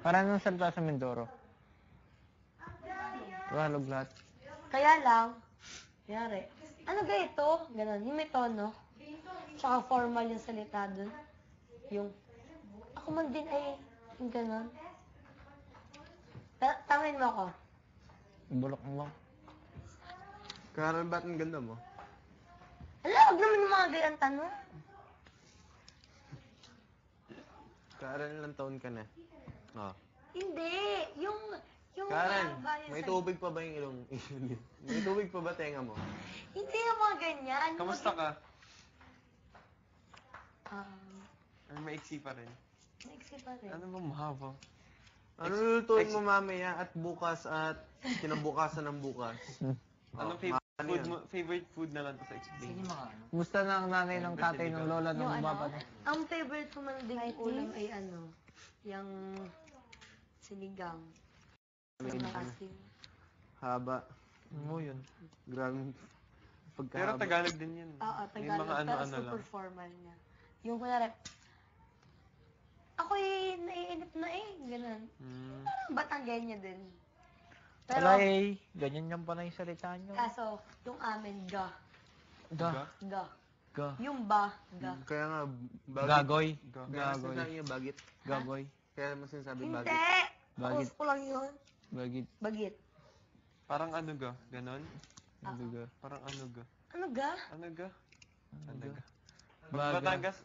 Parang nang salita sa Mindoro. Tagalog lahat. Kaya lang, yari, ano ga ito? Ganon, yung may tono. Tsaka formal yung salita dun. Yung, ako man din ay, yung ganon. Tamayin mo ako. Bulok mo lang. Karal, ba't ang ganda mo? Ala, wag naman yung mga gayang tanong. Karal, ilang taon ka na? Oh. Hindi, yung Karen, mga may sa- tubig pa ba yung ilong? May tubig pa ba tenga mo? Hindi yung mga ganyan. Kamusta ka? Um, Or maiksi pa rin? Maiksi pa rin. Ano ba mahaba? Ano lulutuin mo mamaya at bukas at kinabukasan ng bukas? Anong ano food yan? mo? Favorite food na lang to sa explain? Kumusta na ang nanay ng tatay ng lola ng Yung ano, baba niya? ang favorite ko man din ulam ay ano, yung sinigang. Yung asin. Haba. Mo yun. Grabe. Pero Pagkahaba. Tagalog din yun. Oo, Yung Tagalog, mga pero ano-ano super lang. formal niya. Yung kunwari, ako'y naiinip na eh, ganun. Mm. Parang Batanggenya din. Pero, Wala eh. Ganyan yan pa na yung salita nyo. kaso, yung amin, ga. Ga. Ga. Ga. Yung ba, ga. Kaya nga, bagit. Gagoy. Go. Kaya Gagoy. sinasabi niya bagit. Gagoy. Kaya mo sinasabi Hindi! bagit. Bagit. Post ko lang yun. Bagit. Bagit. Parang ano ga? Ganon? Ano ga? Parang ano ga? Ano ga? Ano ga? Ano Ano ga? ga? Pag Baga. Batangas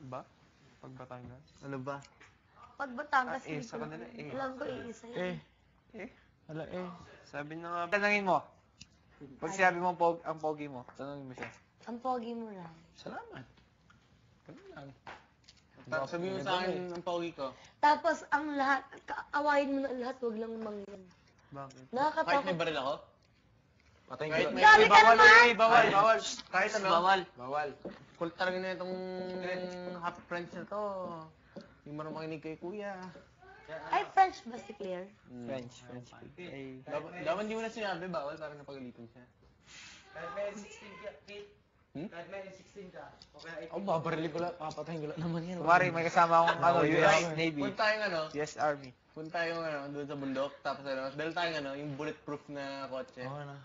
ba? Pag Batangas? Ano ba? Pag Batangas, Ah, sa kanila, eh. Alam ko, iisa yun. Eh. Eh, Wala eh. sabi na nga. Tanungin mo. Pag sinabi mo ang pogi mo, tanungin mo siya. Ang pogi mo lang. Salamat. Ganun lang. Sabihin mo sa akin ang pogi ko. Tapos, ang lahat, awayin mo na lahat, wag lang mangyan. Bakit? Kahit may Nakakatakot. baril ako? Patay Grabe ka naman! Bawal, bawal. Kahit ano? Bawal. Bawal. Cool talaga na itong half French na to. Hindi mo na makinig kay kuya. Ay, French ba si Claire? French. French. Ay. Dapat hindi mo na sinabi, bawal para napagalitan siya. Kahit may 16 ka, Pete. Hmm? Kahit may 16 ka. O kaya 18. Oh, babarilin ko lang. Papatayin ko lang naman yan. Kumari, may kasama akong ano, US Navy. Punta tayong ano, US Army. punta tayong ano, doon sa bundok. Tapos ano, dahil tayong ano, yung bulletproof na kotse. Oo na.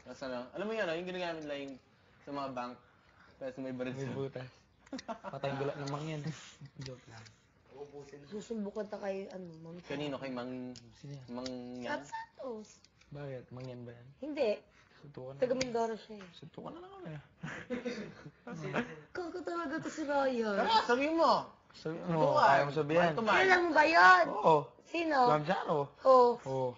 Tapos ano, alam mo yun ano, yung ginagamit lang yung sa mga bank. Tapos may baril May sa butas. Patayin ko lang naman yan. Joke lang. Susubukan ta kay, ano, Ma'am. Kanino kay Mang... Sino yan? Mang At yan? Santos. Bakit? Mangyan ba yan? Hindi. Suntukan na. Taga Mindoro siya eh. Suntukan na lang kami. Kago talaga to si Ryan. Tara, sabihin mo! Sabi mo, kaya mo sabihin. Kilala mo ba yun? Oo. Sino? Gamsano. Oh. Oo.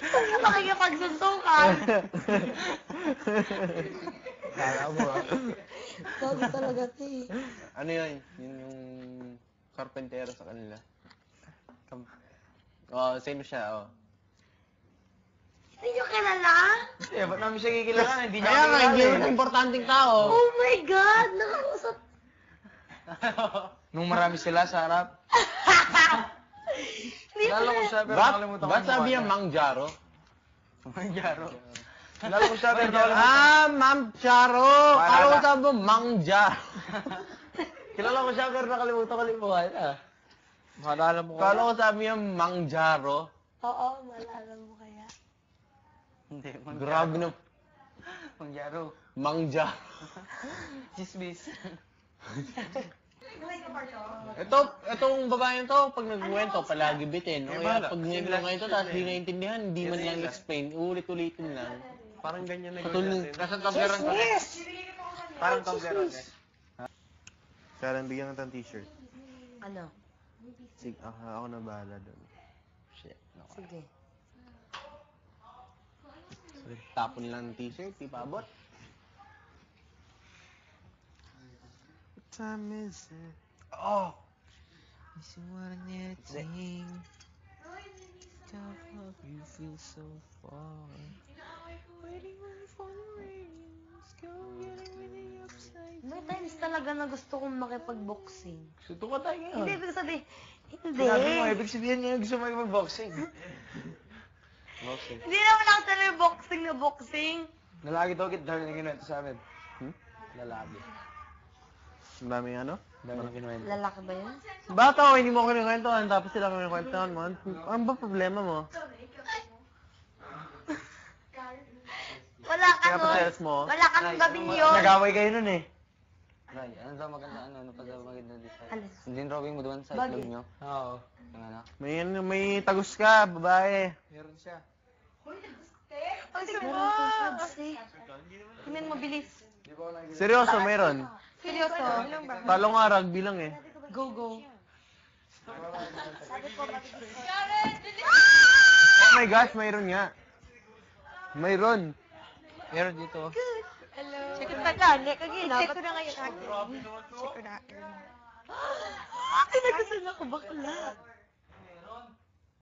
Saan ka makikipagsuntukan? Kala mo ah. Kago talaga to eh. Ano yun? Yun yung karpentero sa kanila. Oh, same siya, oh. Hindi nyo kilala? Eh, ba't namin siya kikilalan? Hindi niya Kaya nga, kilala hindi eh. yung importanteng tao. Oh my God! Nakausap. Nung marami sila sa harap. Hindi Kilala ko pala. siya pero Ba't nakalimutan ko ba't yung sabi mukha niya niya. Mang Jaro? Mang Jaro. Kilala ko siya pero nakalimutan. Ah, Ma'am Charo! Wala Kala ko na. sabi mo, Mang Jaro. Kilala ko siya pero nakalimutan ko yung mukha niya. Maalala mo ko. Kala ko sabi niya, Mang Jaro. Oo, malala mo kaya. Hindi, Grabe na. Mang Jaro. Mang Jaro. Chismis. Itong babaeng to, pag nagkwento, palagi bitin. O kaya bahala. pag ngayon to, tapos di naintindihan, di man lang explain, ulit-ulitin lang. Parang ganyan na Patul- gawin natin. Nasa taggeran ko. Parang taggeran eh. Karen, bigyan ka ng t-shirt. Ano? Sige, ako na bahala doon. Shit. Sige. Tapon lang ng t-shirt, di pa abot. What time is it? Oh! Is one thing. Top of you feel so far. Waiting for the rains. Go getting really upside. May times talaga na gusto kong makipag-boxing. Suntukan tayo ngayon. Hindi, ibig sabihin, hindi. Sinabi mo, ibig sabihin niya gusto mo mag-boxing. Boxing. Hindi naman ako talaga boxing na boxing. Lalaki daw kit dahil naging ito sa amin. Hmm? Lalaki. Daming ano? Dami kinuwento. Lalaki ba yun? Bata ko, hindi mo kinikwentuhan, tapos sila kinikwentuhan mo. Ano ba problema mo? Wala ka Kaya nun. pa-sales mo? Wala ka nung gabing yun. Nag-away kayo nun eh. Ray, ano daw maganda ano pa daw maganda design? Alis. Hindi drawing mo doon sa Bagay. itlog nyo? Oo. Yung ano? May tagus ka, babae. Meron siya. Ang sigurado kasi. Tingnan mo, bilis. Seryoso, meron. Seryoso. Talo nga, rugby lang eh. Go, go. Oh my gosh, mayroon nga. Mayroon. Meron dito. Check ko na gani. Kagina. Check ko na ngayon, Aki. Check ko na. Ay, nagkasan ako bakla.